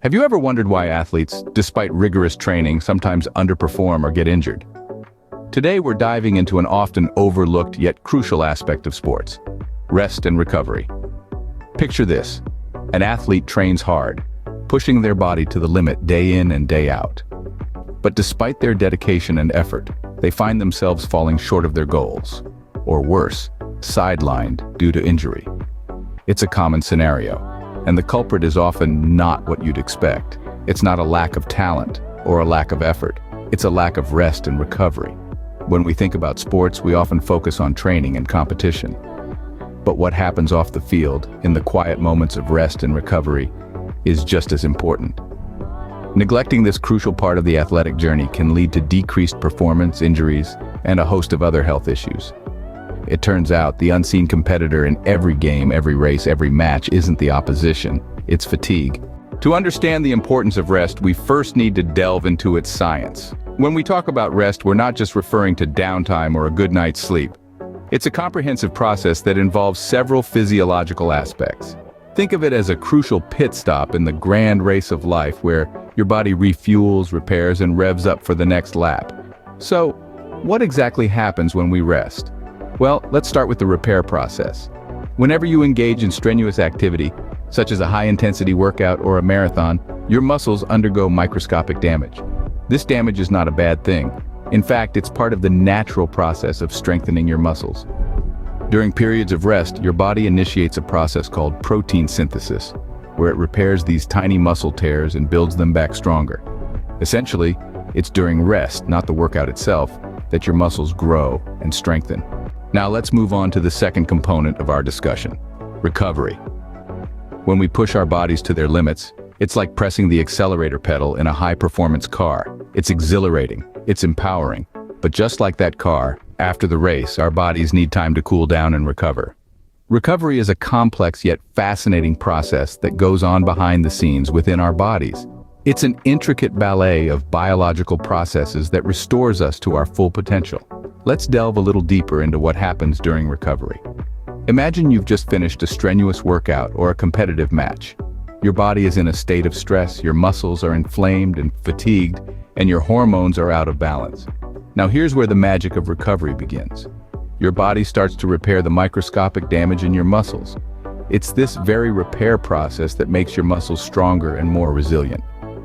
Have you ever wondered why athletes, despite rigorous training, sometimes underperform or get injured? Today we're diving into an often overlooked yet crucial aspect of sports: rest and recovery. Picture this: an athlete trains hard, pushing their body to the limit day in and day out. But despite their dedication and effort, they find themselves falling short of their goals, or worse, sidelined due to injury. It's a common scenario, and the culprit is often not what you'd expect. It's not a lack of talent or a lack of effort. It's a lack of rest and recovery. When we think about sports, we often focus on training and competition. But what happens off the field, in the quiet moments of rest and recovery, is just as important. Neglecting this crucial part of the athletic journey can lead to decreased performance, injuries, and a host of other health issues. It turns out the unseen competitor in every game, every race, every match isn't the opposition, it's fatigue. To understand the importance of rest, we first need to delve into its science. When we talk about rest, we're not just referring to downtime or a good night's sleep. It's a comprehensive process that involves several physiological aspects. Think of it as a crucial pit stop in the grand race of life where your body refuels, repairs, and revs up for the next lap. So, what exactly happens when we rest? Well, let's start with the repair process. Whenever you engage in strenuous activity, such as a high-intensity workout or a marathon, your muscles undergo microscopic damage. This damage is not a bad thing. In fact, it's part of the natural process of strengthening your muscles. During periods of rest, your body initiates a process called protein synthesis, where it repairs these tiny muscle tears and builds them back stronger. Essentially, it's during rest, not the workout itself, that your muscles grow and strengthen. Now let's move on to the second component of our discussion: recovery. When we push our bodies to their limits, it's like pressing the accelerator pedal in a high-performance car. It's exhilarating, it's empowering, but just like that car, after the race, our bodies need time to cool down and recover. Recovery is a complex yet fascinating process that goes on behind the scenes within our bodies. It's an intricate ballet of biological processes that restores us to our full potential. Let's delve a little deeper into what happens during recovery. Imagine you've just finished a strenuous workout or a competitive match. Your body is in a state of stress, your muscles are inflamed and fatigued, and your hormones are out of balance. Now here's where the magic of recovery begins. Your body starts to repair the microscopic damage in your muscles. It's this very repair process that makes your muscles stronger and more resilient.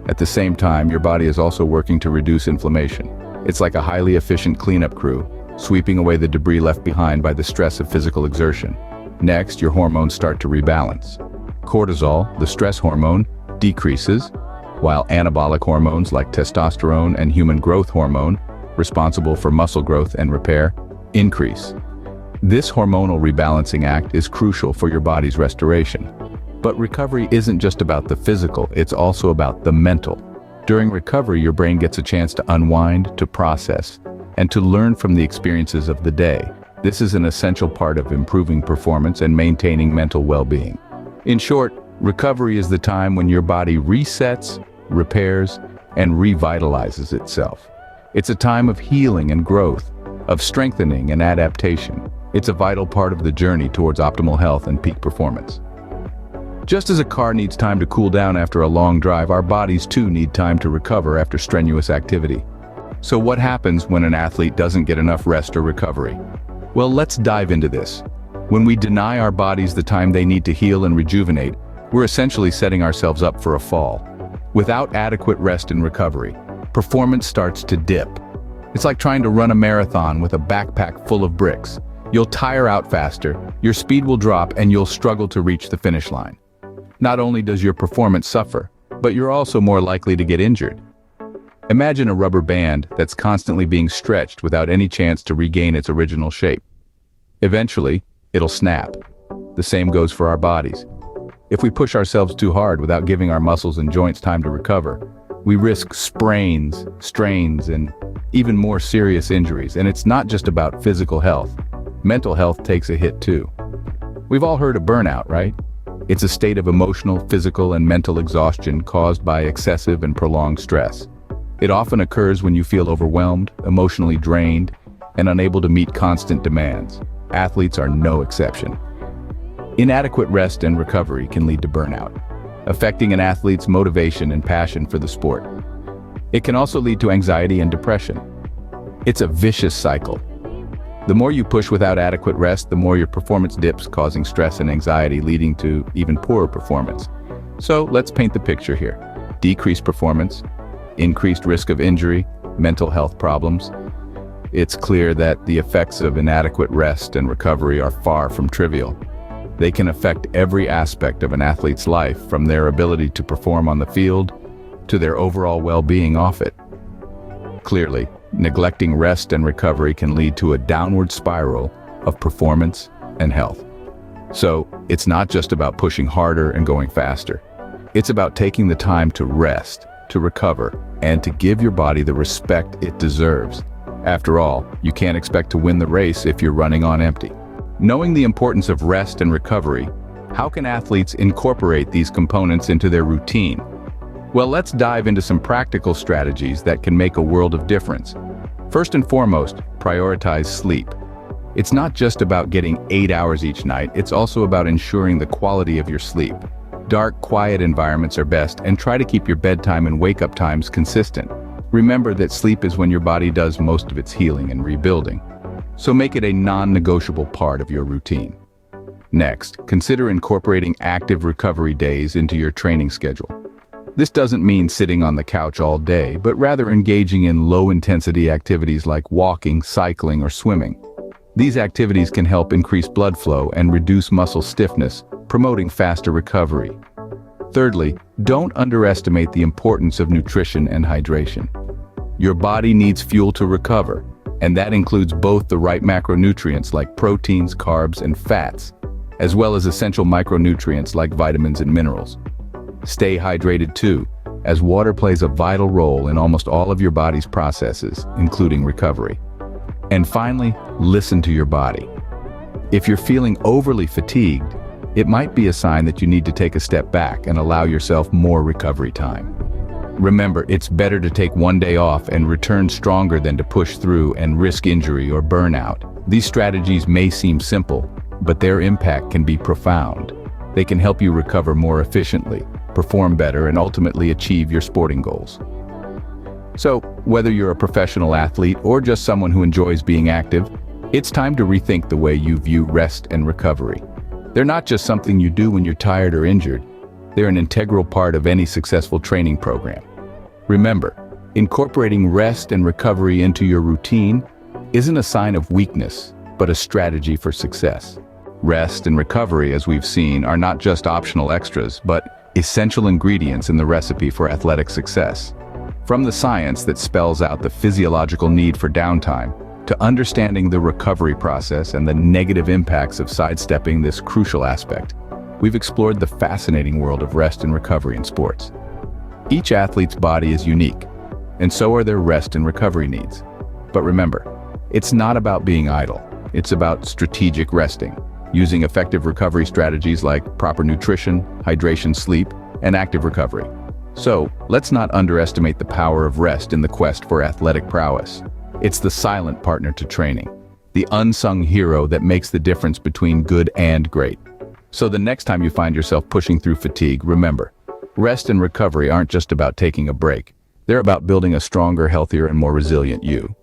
At the same time, your body is also working to reduce inflammation. It's like a highly efficient cleanup crew, sweeping away the debris left behind by the stress of physical exertion. Next, your hormones start to rebalance. Cortisol, the stress hormone, decreases, while anabolic hormones like testosterone and human growth hormone, responsible for muscle growth and repair, increase. This hormonal rebalancing act is crucial for your body's restoration. But recovery isn't just about the physical, it's also about the mental. During recovery, your brain gets a chance to unwind, to process, and to learn from the experiences of the day. This is an essential part of improving performance and maintaining mental well-being. In short, recovery is the time when your body resets, repairs, and revitalizes itself. It's a time of healing and growth, of strengthening and adaptation. It's a vital part of the journey towards optimal health and peak performance. Just as a car needs time to cool down after a long drive, our bodies too need time to recover after strenuous activity. So what happens when an athlete doesn't get enough rest or recovery? Well, let's dive into this. When we deny our bodies the time they need to heal and rejuvenate, we're essentially setting ourselves up for a fall. Without adequate rest and recovery, performance starts to dip. It's like trying to run a marathon with a backpack full of bricks. You'll tire out faster, your speed will drop, and you'll struggle to reach the finish line. Not only does your performance suffer, but you're also more likely to get injured. Imagine a rubber band that's constantly being stretched without any chance to regain its original shape. Eventually, it'll snap. The same goes for our bodies. If we push ourselves too hard without giving our muscles and joints time to recover, we risk sprains, strains, and even more serious injuries. And it's not just about physical health. Mental health takes a hit too. We've all heard of burnout, right? It's a state of emotional, physical, and mental exhaustion caused by excessive and prolonged stress. It often occurs when you feel overwhelmed, emotionally drained, and unable to meet constant demands. Athletes are no exception. Inadequate rest and recovery can lead to burnout. affecting an athlete's motivation and passion for the sport. It can also lead to anxiety and depression. It's a vicious cycle. The more you push without adequate rest, the more your performance dips, causing stress and anxiety, leading to even poorer performance. So let's paint the picture here. Decreased performance, increased risk of injury, mental health problems. It's clear that the effects of inadequate rest and recovery are far from trivial. They can affect every aspect of an athlete's life, from their ability to perform on the field to their overall well-being off it. Clearly, neglecting rest and recovery can lead to a downward spiral of performance and health. So, it's not just about pushing harder and going faster. It's about taking the time to rest, to recover, and to give your body the respect it deserves. After all, you can't expect to win the race if you're running on empty. Knowing the importance of rest and recovery, how can athletes incorporate these components into their routine? Well, let's dive into some practical strategies that can make a world of difference. First and foremost, prioritize sleep. It's not just about getting 8 hours each night, it's also about ensuring the quality of your sleep. Dark, quiet environments are best, and try to keep your bedtime and wake-up times consistent. Remember that sleep is when your body does most of its healing and rebuilding, so make it a non-negotiable part of your routine. Next, consider incorporating active recovery days into your training schedule. This doesn't mean sitting on the couch all day, but rather engaging in low-intensity activities like walking, cycling, or swimming. These activities can help increase blood flow and reduce muscle stiffness, promoting faster recovery. Thirdly, don't underestimate the importance of nutrition and hydration. Your body needs fuel to recover, and that includes both the right macronutrients like proteins, carbs, and fats, as well as essential micronutrients like vitamins and minerals. Stay hydrated too, as water plays a vital role in almost all of your body's processes, including recovery. And finally, listen to your body. If you're feeling overly fatigued, it might be a sign that you need to take a step back and allow yourself more recovery time. Remember, it's better to take one day off and return stronger than to push through and risk injury or burnout. These strategies may seem simple, but their impact can be profound. They can help you recover more efficiently, perform better, and ultimately achieve your sporting goals. So, whether you're a professional athlete or just someone who enjoys being active, it's time to rethink the way you view rest and recovery. They're not just something you do when you're tired or injured. They're an integral part of any successful training program. Remember, incorporating rest and recovery into your routine isn't a sign of weakness, but a strategy for success. Rest and recovery, as we've seen, are not just optional extras, but essential ingredients in the recipe for athletic success. From the science that spells out the physiological need for downtime, to understanding the recovery process and the negative impacts of sidestepping this crucial aspect, we've explored the fascinating world of rest and recovery in sports. Each athlete's body is unique, and so are their rest and recovery needs. But remember, it's not about being idle. It's about strategic resting, using effective recovery strategies like proper nutrition, hydration, sleep, and active recovery. So, let's not underestimate the power of rest in the quest for athletic prowess. It's the silent partner to training, the unsung hero that makes the difference between good and great. So the next time you find yourself pushing through fatigue, remember, rest and recovery aren't just about taking a break. They're about building a stronger, healthier, and more resilient you.